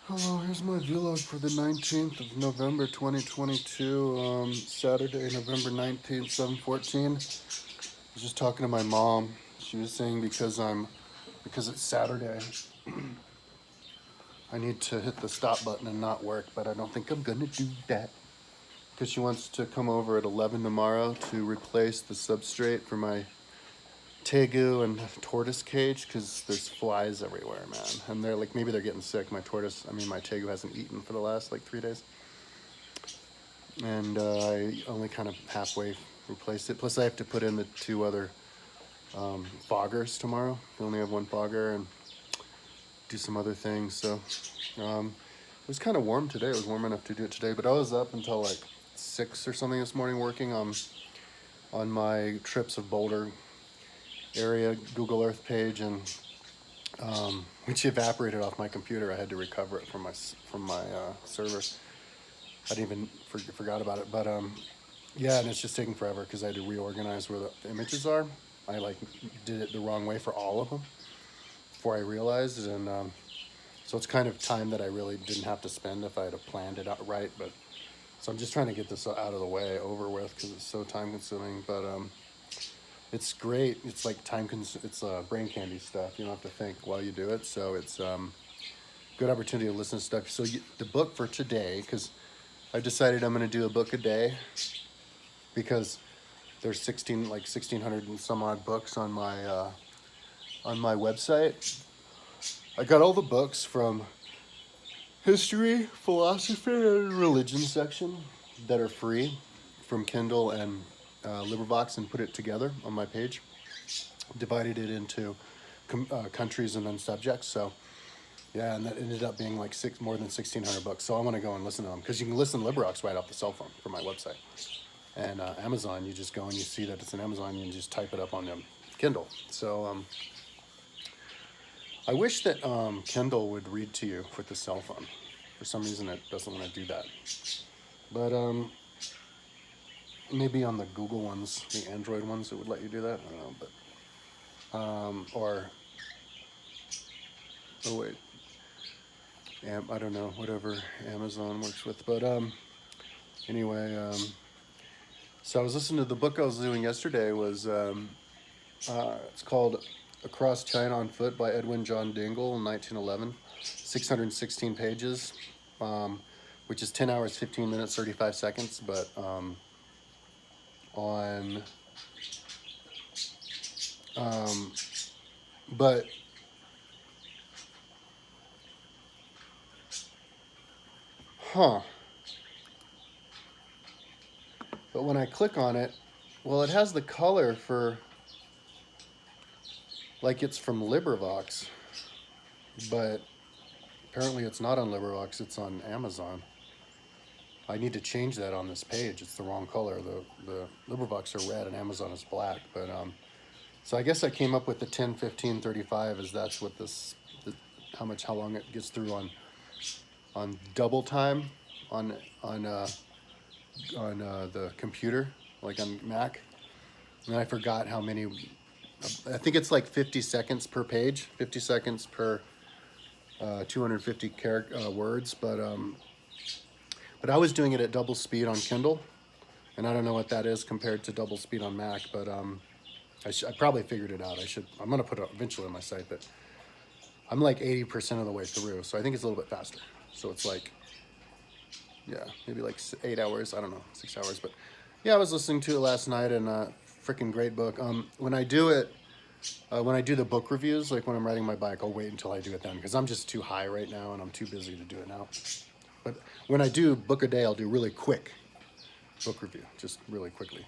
Hello, here's my vlog for the 19th of November 2022, Saturday, November 19th, 7:14. I was just talking to my mom. She was saying because it's Saturday, I need to hit the stop button and not work, but I don't think I'm gonna do that. Because she wants to come over at 11 tomorrow to replace the substrate for my tegu and tortoise cage because there's flies everywhere, man. And they're like, maybe they're getting sick. My tegu hasn't eaten for the last like 3 days. And I only kind of halfway replaced it. Plus, I have to put in the two other foggers tomorrow. I only have one fogger and do some other things. So it was kind of warm today. It was warm enough to do it today. But I was up until like 6 or something this morning working on my trips of Boulder area Google Earth page, and which evaporated off my computer. I had to recover it from my server. I didn't even forgot about it, but yeah, and it's just taking forever because I had to reorganize where the images are. I like did it the wrong way for all of them before I realized, and so it's kind of time that I really didn't have to spend if I had planned it out right. But so I'm just trying to get this out of the way, over with, because it's so time consuming. But it's great. It's like it's brain candy stuff. You don't have to think while you do it. So it's good opportunity to listen to stuff. So the book for today, because I've decided I'm going to do a book a day, because there's 1600 and some odd books on my website. I got all the books from history, philosophy, and religion section that are free from Kindle and LibriVox, and put it together on my page. Divided it into countries and then subjects. So yeah, and that ended up being like more than 1,600 books. So I want to go and listen to them, because you can listen to LibriVox right off the cell phone from my website. And Amazon, you just go and you see that it's an Amazon, you just type it up on the Kindle. So I wish that Kindle would read to you with the cell phone. For some reason, it doesn't want to do that. But maybe on the Google ones, the Android ones, it would let you do that. I don't know, but or oh wait, I don't know, whatever Amazon works with. But anyway, so I was listening to the book I was doing yesterday. Was it's called Across China on Foot by Edwin John Dingle in 1911. 616 pages, which is 10 hours, 15 minutes, 35 seconds. But on, but huh. But when I click on it, well, it has the color for, like, it's from LibriVox, but apparently it's not on LibriVox, it's on Amazon. I need to change that on this page. It's the wrong color. The LibriVox are red and Amazon is black. But so I guess I came up with the 10, 15, 35, as that's what how long it gets through on double time on on uh, the computer, like on Mac. And I forgot how many. I think it's like 50 seconds per page, 50 seconds per 250 words. But I was doing it at double speed on Kindle, and I don't know what that is compared to double speed on Mac. But I probably figured it out. I'm gonna put it eventually on my site, but I'm like 80% of the way through, so I think it's a little bit faster. So it's like, yeah, maybe like 8 hours. I don't know, 6 hours. But yeah, I was listening to it last night, and freaking great book. When I do it, when I do the book reviews, like when I'm riding my bike, I'll wait until I do it then, because I'm just too high right now and I'm too busy to do it now. But when I do book a day, I'll do really quick book review, just really quickly.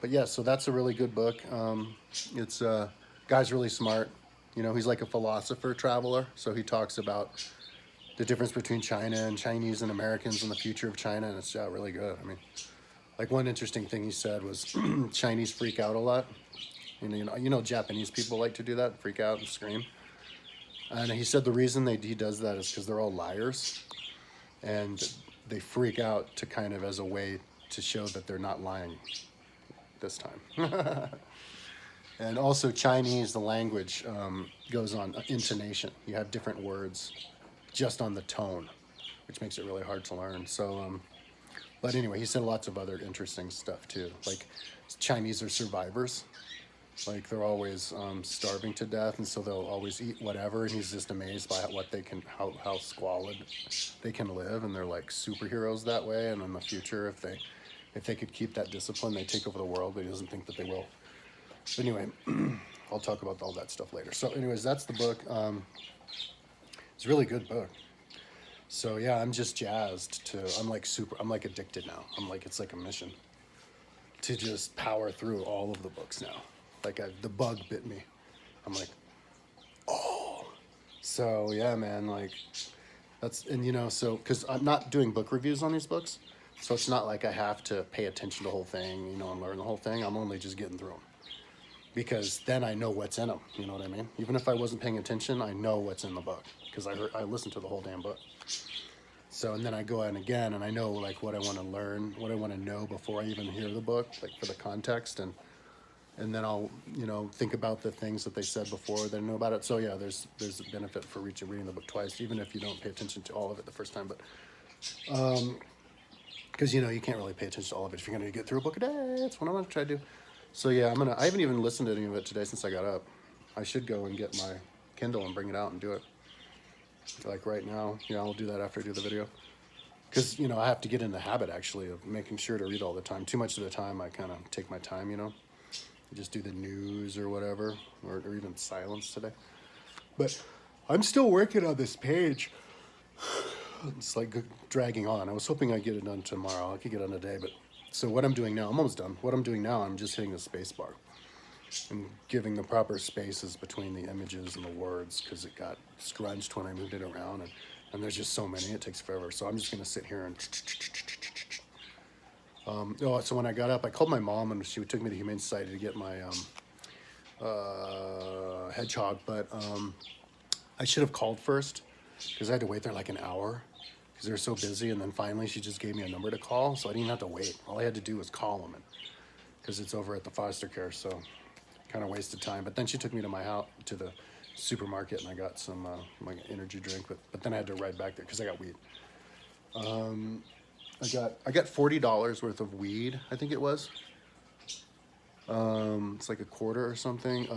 But yeah, so that's a really good book. It's guy's really smart. You know, he's like a philosopher traveler. So he talks about the difference between China and Chinese and Americans and the future of China, and it's really good. I mean, like one interesting thing he said was Chinese freak out a lot. Japanese people like to do that, freak out and scream. And he said the reason he does that is because they're all liars, and they freak out to kind of as a way to show that they're not lying this time. And also Chinese, the language goes on intonation. You have different words just on the tone, which makes it really hard to learn. So, but anyway, he said lots of other interesting stuff too. Like Chinese are survivors. Like they're always starving to death, and so they'll always eat whatever. And he's just amazed by what they can, how squalid they can live, and they're like superheroes that way. And in the future, if they could keep that discipline, they take over the world. But he doesn't think that they will. But anyway, I'll talk about all that stuff later. So, anyways, that's the book. It's a really good book. So yeah, I'm just jazzed to. I'm like addicted now. It's like a mission to just power through all of the books now. Like the bug bit me. I'm like, oh. So yeah, man. Like that's so because I'm not doing book reviews on these books, so it's not like I have to pay attention to the whole thing, and learn the whole thing. I'm only just getting through them because then I know what's in them. You know what I mean? Even if I wasn't paying attention, I know what's in the book because I listened to the whole damn book. So, and then I go in again and I know like what I want to learn, what I want to know before I even hear the book, like for the context, and then I'll, think about the things that they said before, then know about it. So yeah, there's a benefit for reading the book twice, even if you don't pay attention to all of it the first time. But because you can't really pay attention to all of it if you're gonna get through a book a day. That's what I'm gonna try to do. So yeah, I haven't even listened to any of it today since I got up. I should go and get my Kindle and bring it out and do it. Like right now, I'll do that after I do the video. Because, I have to get in the habit, actually, of making sure to read all the time. Too much of the time, I kind of take my time, Just do the news or whatever, or even silence today. But I'm still working on this page. It's like dragging on. I was hoping I'd get it done tomorrow. I could get it done today, but... So what I'm doing now, I'm almost done. What I'm doing now, I'm just hitting the space bar. And giving the proper spaces between the images and the words, because it got scrunched when I moved it around, and there's just so many, it takes forever. So I'm just gonna sit here and so when I got up, I called my mom and she took me to Humane Society to get my hedgehog, but I should have called first because I had to wait there like an hour because they're so busy, and then finally she just gave me a number to call, so I didn't have to wait. All I had to do was call them, because it's over at the foster care, so kind of wasted time. But then she took me to my house, to the supermarket, and I got some like energy drink, but then I had to ride back there because I got weed. I got $40 worth of weed, I think it was. It's like a quarter or something.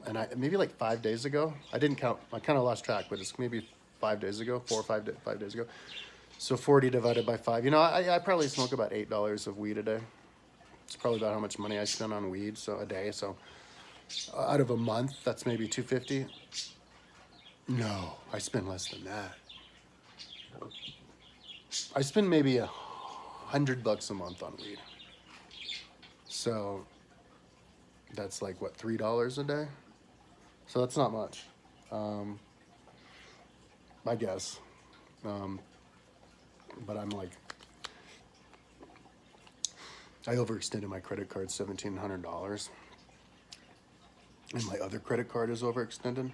And maybe like 5 days ago, I didn't count. I kind of lost track, but it's maybe 5 days ago, 4 or 5 days ago. So 40 divided by 5. I probably smoke about $8 of weed a day. It's probably about how much money I spend on weed a day. So out of a month, that's maybe $250. No, I spend less than that. I spend maybe $100 a month on weed. So that's like what, $3 a day? So that's not much, I guess. But I'm like, I overextended my credit card $1,700, and my other credit card is overextended.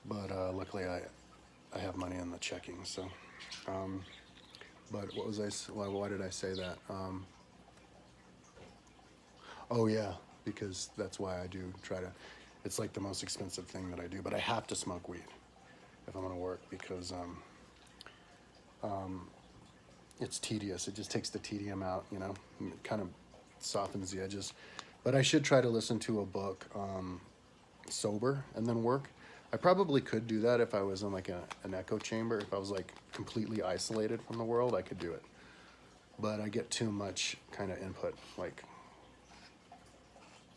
But luckily, I have money in the checking. So, but what was why did I say that? Oh yeah, because that's why I do try to. It's like the most expensive thing that I do, but I have to smoke weed if I'm gonna work because it's tedious. It just takes the tedium out, It kind of softens the edges. But I should try to listen to a book sober and then work. I probably could do that if I was in like an echo chamber. If I was like completely isolated from the world, I could do it. But I get too much kind of input, like,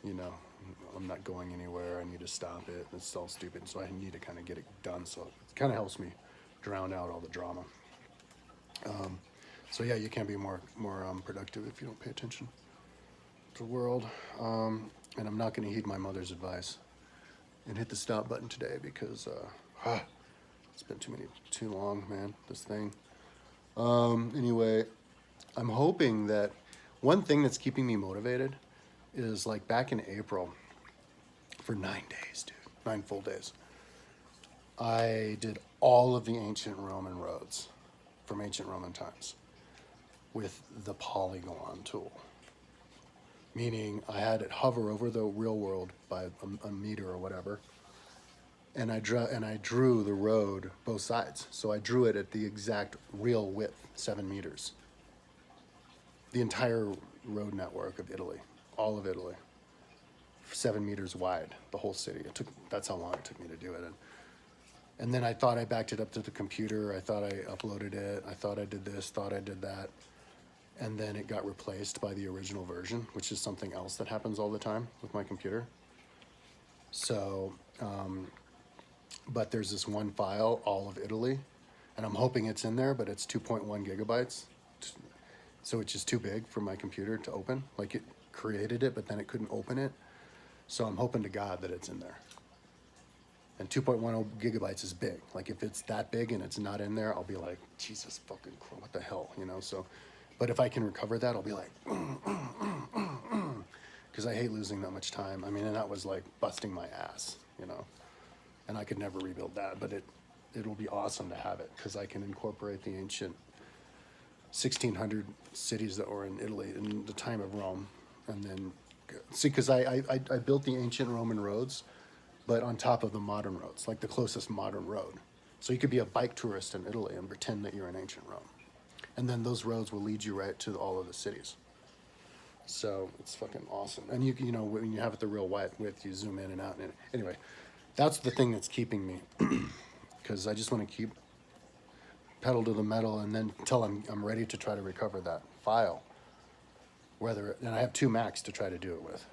I'm not going anywhere. I need to stop it. It's all stupid. So I need to kind of get it done. So it kind of helps me drown out all the drama. So yeah, you can be more productive if you don't pay attention to the world. And I'm not going to heed my mother's advice and hit the stop button today because it's been too long, man, this thing. Anyway, I'm hoping that one thing that's keeping me motivated is like back in April for 9 days, dude, 9 full days. I did all of the ancient Roman roads from ancient Roman times with the polygon tool. Meaning I had it hover over the real world by a meter or whatever. and I drew the road both sides. So I drew it at the exact real width, 7 meters. The entire road network of Italy, all of Italy, 7 meters wide, the whole city. That's how long it took me to do it. And then I thought I backed it up to the computer. I thought I uploaded it. I thought I did this, thought I did that. And then it got replaced by the original version, which is something else that happens all the time with my computer. So, but there's this one file, all of Italy, and I'm hoping it's in there, but it's 2.1 gigabytes. So it's just too big for my computer to open. Like, it created it, but then it couldn't open it. So I'm hoping to God that it's in there. And 2.10 gigabytes is big. Like, if it's that big and it's not in there, I'll be like, Jesus fucking Christ, what the hell, you know? So, but if I can recover that, I'll be like, because I hate losing that much time. I mean, and that was like busting my ass, you know? And I could never rebuild that, but it'll be awesome to have it, because I can incorporate the ancient 1600 cities that were in Italy in the time of Rome. And then, see, because I built the ancient Roman roads, but on top of the modern roads, like the closest modern road. So you could be a bike tourist in Italy and pretend that you're in ancient Rome. And then those roads will lead you right to all of the cities. So it's fucking awesome. And you know, when you have it the real width, you zoom in and out. And anyway, that's the thing that's keeping me, because I just want to keep pedal to the metal, and then until I'm ready to try to recover that file. And I have 2 Macs to try to do it with.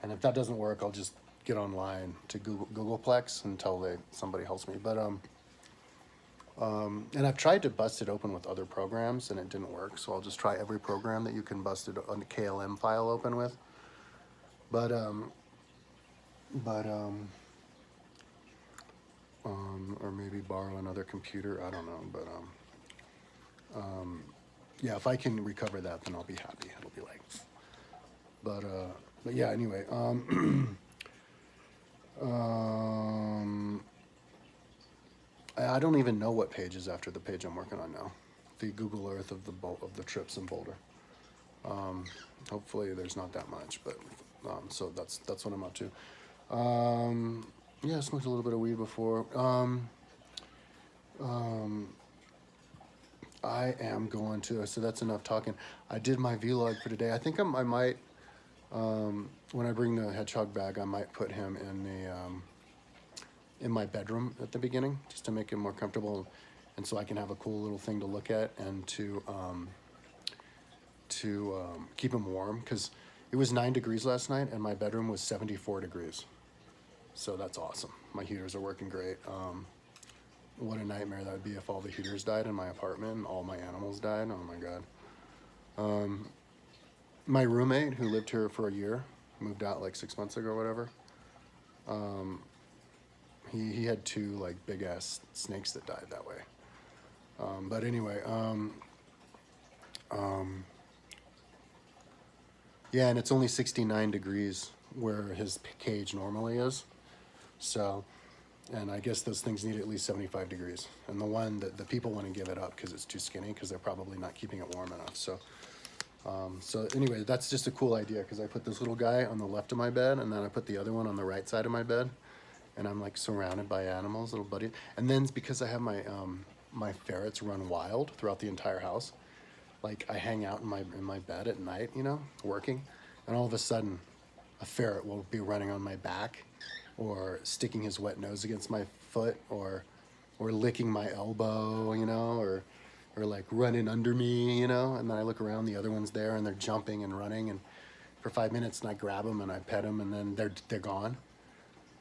And if that doesn't work, I'll just get online to Googleplex until somebody helps me. But and I've tried to bust it open with other programs, and it didn't work. So I'll just try every program that you can bust it on the KLM file open with. But or maybe borrow another computer. I don't know. But yeah, if I can recover that, then I'll be happy. It'll be like, but yeah. Anyway, I don't even know what page is after the page I'm working on now. The Google Earth of the trips in Boulder. Hopefully there's not that much, but so that's what I'm up to. Yeah, I smoked a little bit of weed before. I am going to. So that's enough talking. I did my vlog for today. I think I might. When I bring the hedgehog bag, I might put him in my bedroom at the beginning, just to make him more comfortable, and so I can have a cool little thing to look at, and to keep him warm, because it was 9 degrees last night and my bedroom was 74 degrees. So that's awesome. My heaters are working great. What a nightmare that would be if all the heaters died in my apartment and all my animals died. Oh my God. My roommate, who lived here for a year, moved out like 6 months ago or whatever. He had 2 like big ass snakes that died that way. But anyway, yeah, and it's only 69 degrees where his cage normally is. So, and I guess those things need at least 75 degrees. And the one that the people want to give it up because it's too skinny, because they're probably not keeping it warm enough. So, so anyway, that's just a cool idea, because I put this little guy on the left of my bed, and then I put the other one on the right side of my bed, and I'm like surrounded by animals, little buddy. And then because I have my my ferrets run wild throughout the entire house, like I hang out in my bed at night, you know, working, and all of a sudden, a ferret will be running on my back, or sticking his wet nose against my foot, or licking my elbow, you know, or like running under me, you know. And then I look around, the other one's there, and they're jumping and running, and for 5 minutes, and I grab them and I pet them, and then they're gone.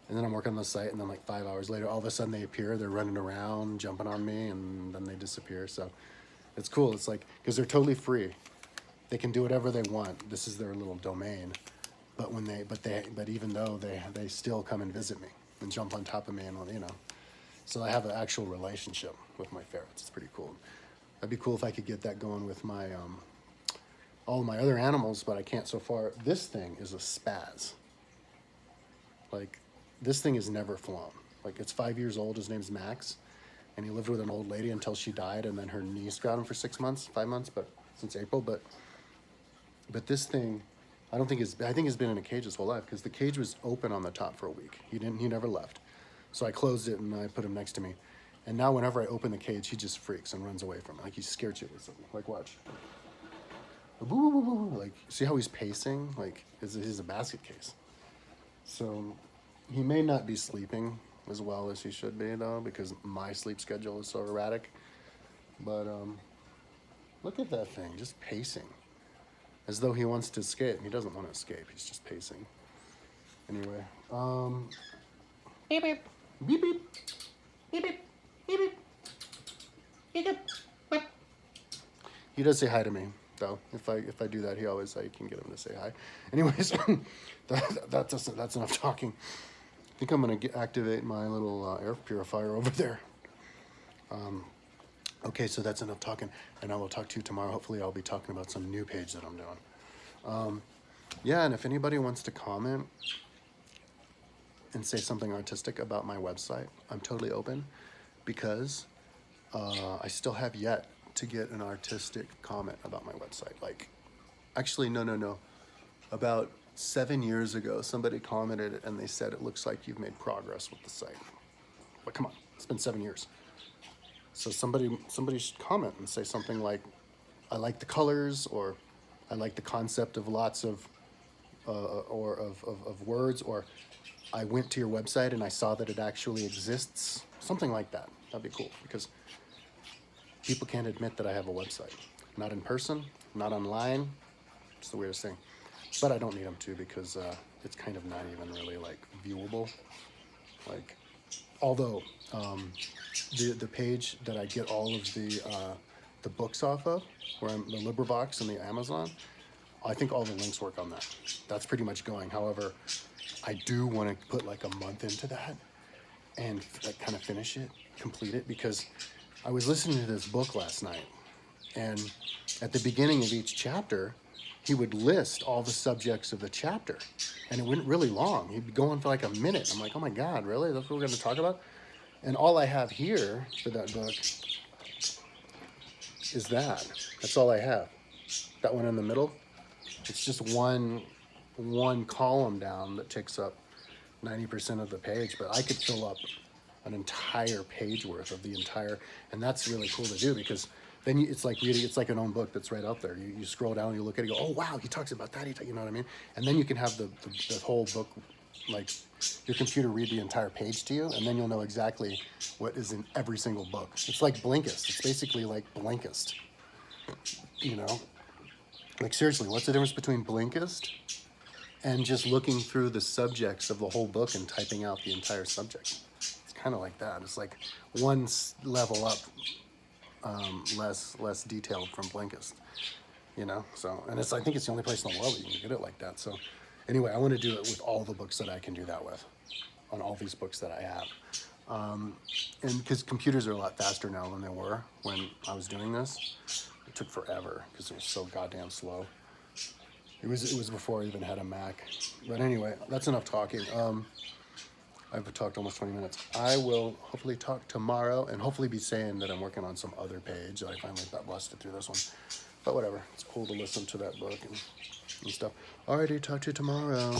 And then I'm working on the site, and then like 5 hours later, all of a sudden they appear. They're running around, jumping on me, and then they disappear. So it's cool. It's like, because they're totally free. They can do whatever they want. This is their little domain. But but even though they still come and visit me and jump on top of me, and you know. So I have an actual relationship with my ferrets. It's pretty cool. That'd be cool if I could get that going with my all my other animals, but I can't so far. This thing is a spaz. Like, this thing has never flown. Like, it's 5 years old. His name's Max, and he lived with an old lady until she died, and then her niece got him for 6 months, 5 months, but since April. But this thing, I think he's been in a cage his whole life, because the cage was open on the top for a week. He never left. So I closed it and I put him next to me. And now whenever I open the cage, he just freaks and runs away from it. Like he's scared shitless of me. Like watch. Like see how he's pacing? Like he's a basket case. So he may not be sleeping as well as he should be though, because my sleep schedule is so erratic. But look at that thing, just pacing. As though he wants to escape. He doesn't want to escape, he's just pacing. Anyway, beep beep. Beep beep. Beep beep. Beep beep. Beep beep. He does say hi to me, though. If I do that, he always, I can get him to say hi. Anyways, that's enough talking. I think I'm gonna activate my little air purifier over there. Okay, so that's enough talking, and I will talk to you tomorrow. Hopefully, I'll be talking about some new page that I'm doing. Yeah, and if anybody wants to comment and say something artistic about my website, I'm totally open, because I still have yet to get an artistic comment about my website. Like, actually, no. About 7 years ago, somebody commented and they said, it looks like you've made progress with the site. But come on, it's been 7 years. So somebody should comment and say something like, I like the colors, or I like the concept of lots of words, or I went to your website and I saw that it actually exists. Something like that. That'd be cool, because people can't admit that I have a website. Not in person, not online. It's the weirdest thing. But I don't need them to, because it's kind of not even really like viewable. Like, although the page that I get all of the books off of, where I'm the LibriVox and the Amazon, I think all the links work on that. That's pretty much going. However, I do want to put like a month into that and like kind of finish it, complete it, because I was listening to this book last night, and at the beginning of each chapter, he would list all the subjects of the chapter, and it went really long. He'd be going for like a minute. I'm like, oh my God, really? That's what we're going to talk about? And all I have here for that book is that. That's all I have. That one in the middle, it's just one column down that takes up 90% of the page, but I could fill up an entire page worth of the entire, and that's really cool to do, because then it's like reading, it's like an own book that's right out there. You scroll down, you look at it, you go, oh wow, he talks about that, you know what I mean? And then you can have the whole book, like your computer read the entire page to you, and then you'll know exactly what is in every single book. It's like Blinkist. It's basically like Blinkist, you know? Like seriously, what's the difference between Blinkist and just looking through the subjects of the whole book and typing out the entire subject? It's kind of like that. It's like one level up, less detailed from Blinkist, you know? So, and I think it's the only place in the world that you can get it like that. So anyway, I want to do it with all the books that I can do that with, on all these books that I have. And because computers are a lot faster now than they were when I was doing this. It took forever because it was so goddamn slow. It was before I even had a Mac. But anyway, that's enough talking. I've talked almost 20 minutes. I will hopefully talk tomorrow, and hopefully be saying that I'm working on some other page that I finally got busted through this one. But whatever, it's cool to listen to that book and stuff. Alrighty, talk to you tomorrow.